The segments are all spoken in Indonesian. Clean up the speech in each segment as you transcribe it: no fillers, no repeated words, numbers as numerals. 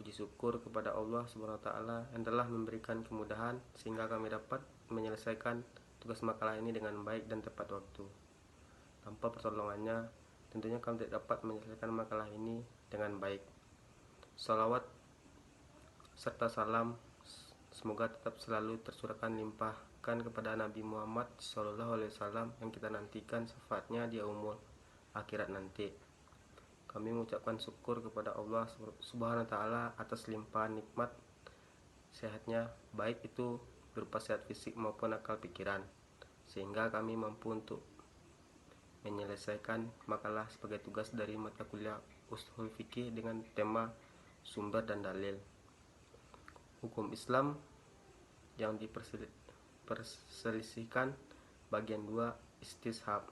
Puji syukur kepada Allah SWT yang telah memberikan kemudahan sehingga kami dapat menyelesaikan tugas makalah ini dengan baik dan tepat waktu. Tanpa pertolongannya, tentunya kami tidak dapat menyelesaikan makalah ini dengan baik. Salawat serta salam semoga tetap selalu tercurahkan limpahkan kepada Nabi Muhammad SAW yang kita nantikan syafaatnya di umur akhirat nanti. Kami mengucapkan syukur kepada Allah Subhanahu wa taala atas limpahan nikmat sehatnya, baik itu berupa sehat fisik maupun akal pikiran, sehingga kami mampu untuk menyelesaikan makalah sebagai tugas dari mata kuliah Ushul Fikih dengan tema sumber dan dalil. Hukum Islam yang diperselisihkan bagian 2 istishab.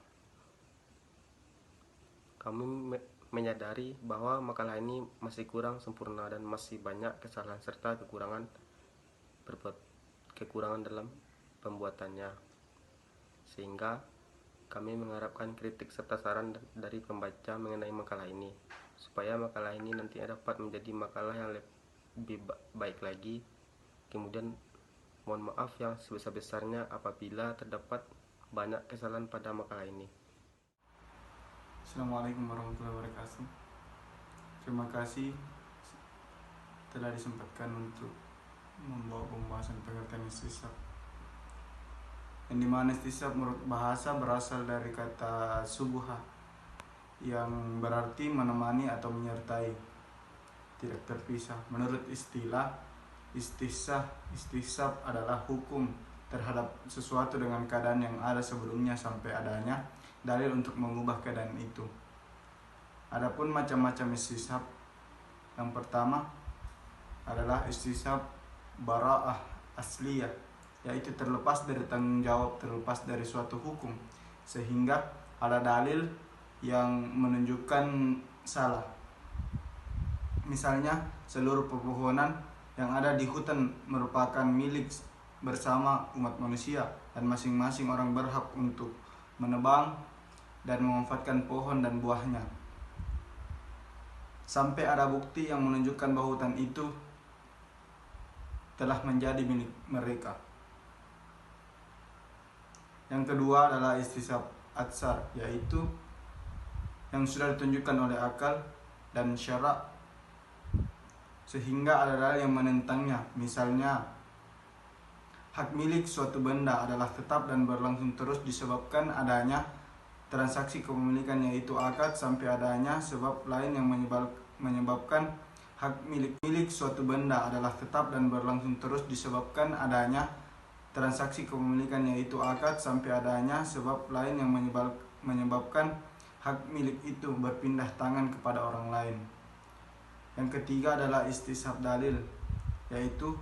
Kami menyadari bahwa makalah ini masih kurang sempurna dan masih banyak kesalahan serta kekurangan dalam pembuatannya, sehingga kami mengharapkan kritik serta saran dari pembaca mengenai makalah ini supaya makalah ini nantinya dapat menjadi makalah yang lebih baik lagi. Kemudian mohon maaf yang sebesar-besarnya apabila terdapat banyak kesalahan pada makalah ini. Assalamualaikum warahmatullahi wabarakatuh. Terima kasih telah disempatkan untuk membawa pembahasan pengertian istishab. Yang dimana istishab menurut bahasa berasal dari kata subha yang berarti menemani atau menyertai, tidak terpisah. Menurut istilah istishab adalah hukum terhadap sesuatu dengan keadaan yang ada sebelumnya sampai adanya dalil untuk mengubah keadaan itu. Adapun macam-macam istishab, yang pertama adalah istishab bara'ah asliyah, yaitu terlepas dari tanggung jawab, terlepas dari suatu hukum sehingga ada dalil yang menunjukkan salah. Misalnya seluruh pepohonan yang ada di hutan merupakan milik bersama umat manusia dan masing-masing orang berhak untuk menebang dan memanfaatkan pohon dan buahnya sampai ada bukti yang menunjukkan bahwa hutan itu telah menjadi milik mereka. Yang kedua adalah istishab atsar, yaitu yang sudah ditunjukkan oleh akal dan syara sehingga ada dalil yang menentangnya. Misalnya hak milik suatu benda adalah tetap dan berlangsung terus disebabkan adanya transaksi kepemilikan, yaitu akad, sampai adanya sebab lain yang menyebabkan hak milik suatu benda adalah tetap dan berlangsung terus disebabkan adanya transaksi kepemilikan, yaitu akad, sampai adanya sebab lain yang menyebabkan hak milik itu berpindah tangan kepada orang lain. Yang ketiga adalah istishab dalil, yaitu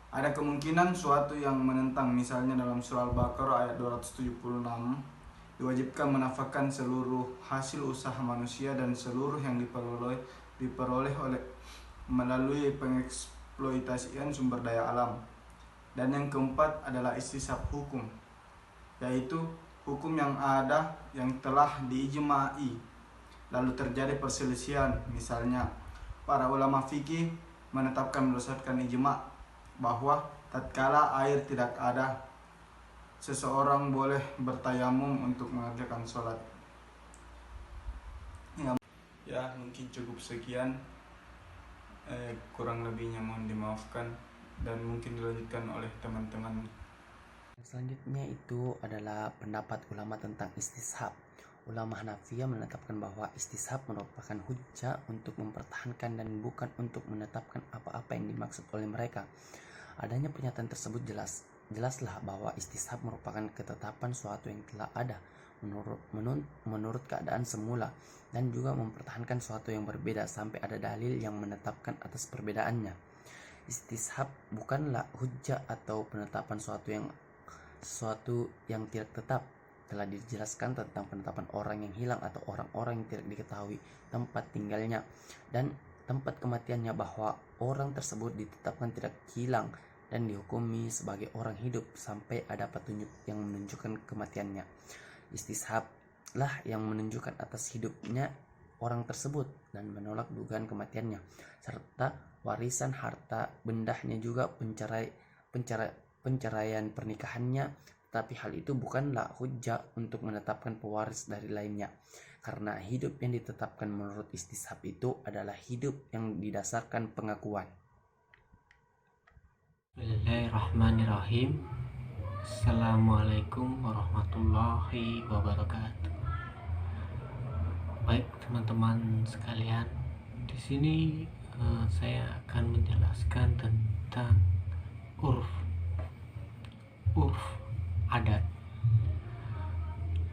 ada kemungkinan suatu yang menentang. Misalnya dalam surah Al-Baqarah ayat 276 diwajibkan menafkahkan seluruh hasil usaha manusia dan seluruh yang diperoleh melalui pengeksploitasian sumber daya alam. Dan yang keempat adalah istishab hukum, yaitu hukum yang ada yang telah diijma'i lalu terjadi perselisihan. Misalnya para ulama fikih menetapkan berdasarkan ijma' bahwa tatkala air tidak ada, seseorang boleh bertayamum untuk mengerjakan sholat. Ya, mungkin cukup sekian. Kurang lebihnya mohon dimaafkan dan mungkin dilanjutkan oleh teman-teman. Selanjutnya itu adalah pendapat ulama tentang istishab. Ulama Hanafiyah menetapkan bahwa istishab merupakan hujjah untuk mempertahankan dan bukan untuk menetapkan apa-apa yang dimaksud oleh mereka. Adanya pernyataan tersebut jelaslah bahwa istishab merupakan ketetapan suatu yang telah ada menurut keadaan semula dan juga mempertahankan suatu yang berbeda sampai ada dalil yang menetapkan atas perbedaannya. Istishab bukanlah hujjah atau penetapan sesuatu yang tidak tetap. Telah dijelaskan tentang penetapan orang yang hilang atau orang-orang yang tidak diketahui tempat tinggalnya dan tempat kematiannya, bahwa orang tersebut ditetapkan tidak hilang dan dihukumi sebagai orang hidup sampai ada petunjuk yang menunjukkan kematiannya. Istishab lah yang menunjukkan atas hidupnya orang tersebut dan menolak dugaan kematiannya, serta warisan harta bendahnya juga penceraian pernikahannya. Tapi hal itu bukanlah hujah untuk menetapkan pewaris dari lainnya, karena hidup yang ditetapkan menurut istishab itu adalah hidup yang didasarkan pengakuan. Bismillahirrahmanirrahim. Assalamualaikum warahmatullahi wabarakatuh. Baik teman-teman sekalian, di sini saya akan menjelaskan tentang urf adat.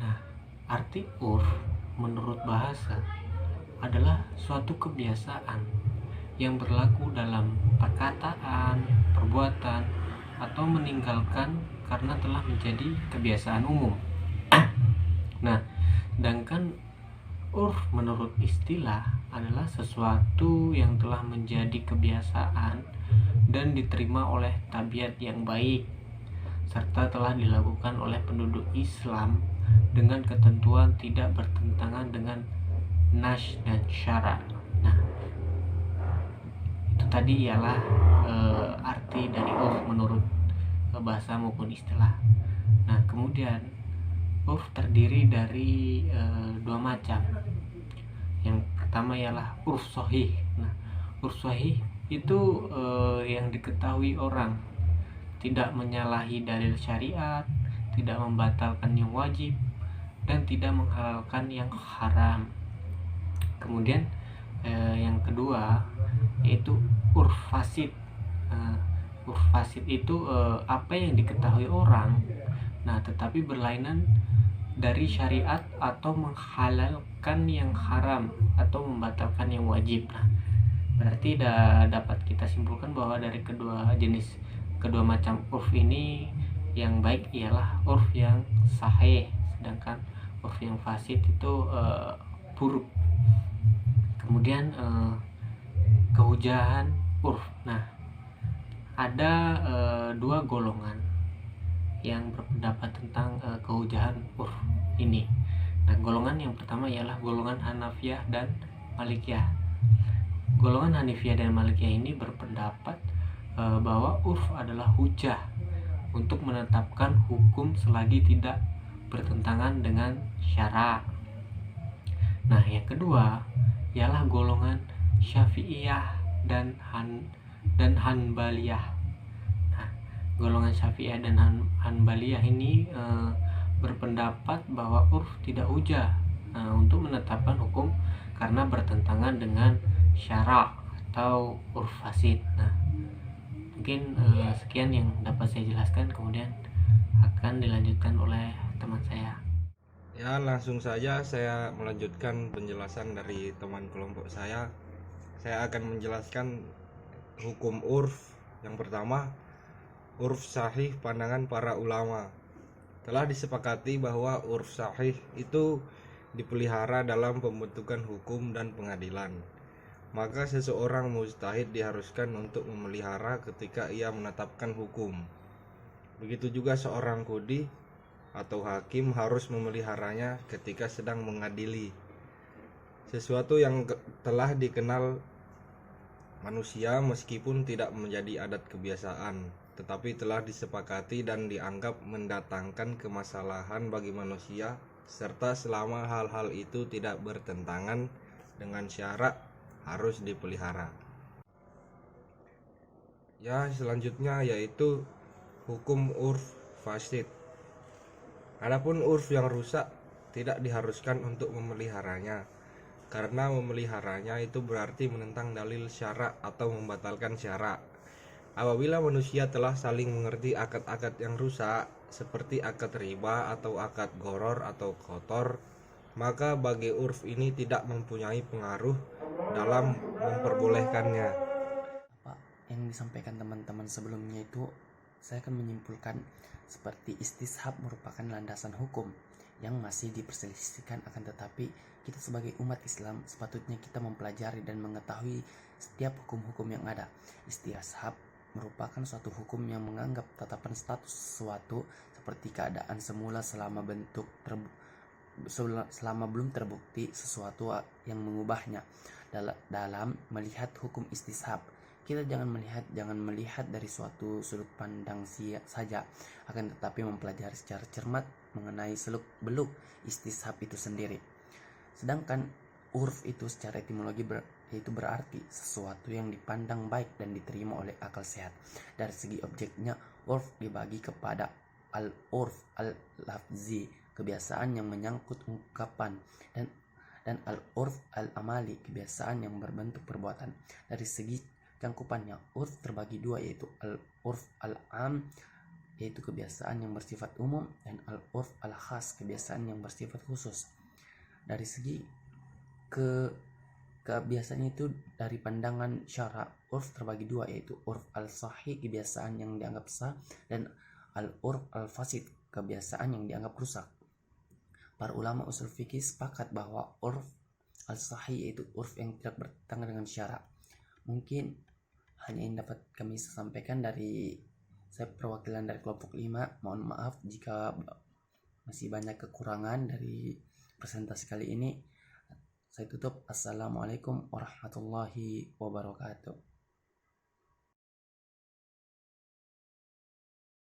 Nah, arti urf menurut bahasa adalah suatu kebiasaan yang berlaku dalam perkataan, perbuatan, atau meninggalkan karena telah menjadi kebiasaan umum. Nah, sedangkan urf menurut istilah adalah sesuatu yang telah menjadi kebiasaan dan diterima oleh tabiat yang baik, serta telah dilakukan oleh penduduk Islam dengan ketentuan tidak bertentangan dengan nas dan syara. Nah, itu tadi ialah arti dari urf menurut bahasa maupun istilah. Nah, kemudian urf terdiri dari dua macam. Yang pertama ialah urf sahih. Nah, urf sahih itu yang diketahui orang, tidak menyalahi dalil syariat, tidak membatalkan yang wajib, dan tidak menghalalkan yang haram. Kemudian yang kedua yaitu urf fasid. Urf fasid itu apa yang diketahui orang, nah tetapi berlainan dari syariat atau menghalalkan yang haram atau membatalkan yang wajib. Nah, berarti dapat kita simpulkan bahwa dari kedua macam urf ini yang baik ialah urf yang sahih, sedangkan urf yang fasid itu buruk. Kemudian kehujahan urf. Nah, ada dua golongan yang berpendapat tentang kehujahan urf ini. Nah, golongan yang pertama ialah golongan Hanafiyah dan Malikiyah. Golongan Hanafiyah dan Malikiyah ini berpendapat bahwa urf adalah hujah untuk menetapkan hukum selagi tidak bertentangan dengan syara. Nah, yang kedua ialah golongan Syafi'iyah dan Hanbaliyah. Nah, golongan Syafi'iyah dan Hanbaliyah ini berpendapat bahwa urf tidak hujah untuk menetapkan hukum karena bertentangan dengan syara atau urf fasid. Nah, mungkin sekian yang dapat saya jelaskan, kemudian akan dilanjutkan oleh teman saya. Ya, langsung saja saya melanjutkan penjelasan dari teman kelompok saya. Saya akan menjelaskan hukum urf. Yang pertama, urf sahih pandangan para ulama. Telah disepakati bahwa urf sahih itu dipelihara dalam pembentukan hukum dan pengadilan. Maka seseorang mujtahid diharuskan untuk memelihara ketika ia menetapkan hukum. Begitu juga seorang qadhi atau hakim harus memeliharanya ketika sedang mengadili. Sesuatu yang telah dikenal manusia meskipun tidak menjadi adat kebiasaan, tetapi telah disepakati dan dianggap mendatangkan kemasalahan bagi manusia, serta selama hal-hal itu tidak bertentangan dengan syara harus dipelihara. Ya, selanjutnya yaitu hukum urf fasid. Adapun urf yang rusak tidak diharuskan untuk memeliharanya, karena memeliharanya itu berarti menentang dalil syara atau membatalkan syara. Apabila manusia telah saling mengerti akad-akad yang rusak seperti akad riba atau akad goror atau kotor, maka bagi urf ini tidak mempunyai pengaruh dalam memperbolehkannya. Apa yang disampaikan teman-teman sebelumnya itu, saya akan menyimpulkan seperti istishab merupakan landasan hukum yang masih diperselisihkan, akan tetapi kita sebagai umat Islam sepatutnya kita mempelajari dan mengetahui setiap hukum-hukum yang ada. Istishab merupakan suatu hukum yang menganggap tatapan status sesuatu seperti keadaan semula selama bentuk selama belum terbukti sesuatu yang mengubahnya. Dalam melihat hukum istishab, kita jangan melihat dari suatu sudut pandang saja, akan tetapi mempelajari secara cermat mengenai seluk beluk istishab itu sendiri. Sedangkan urf itu secara etimologi yaitu berarti sesuatu yang dipandang baik dan diterima oleh akal sehat. Dari segi objeknya, urf dibagi kepada al-urf al-lafzi, kebiasaan yang menyangkut ungkapan, dan al-urf al-amali, kebiasaan yang berbentuk perbuatan. Dari segi cangkupannya, urf terbagi dua, yaitu al-urf al-am, yaitu kebiasaan yang bersifat umum, dan al-urf al-khas, kebiasaan yang bersifat khusus. Dari segi kebiasaan itu dari pandangan syara, urf terbagi dua, yaitu urf al-sahih, kebiasaan yang dianggap sah, dan al-urf al-fasid, kebiasaan yang dianggap rusak. Para ulama usul fikih sepakat bahwa urf al-sahih yaitu urf yang tidak bertentangan dengan syara. Mungkin hanya yang dapat kami sampaikan dari saya, perwakilan dari kelompok 5. Mohon maaf jika masih banyak kekurangan dari presentasi kali ini. Saya tutup. Assalamualaikum warahmatullahi wabarakatuh.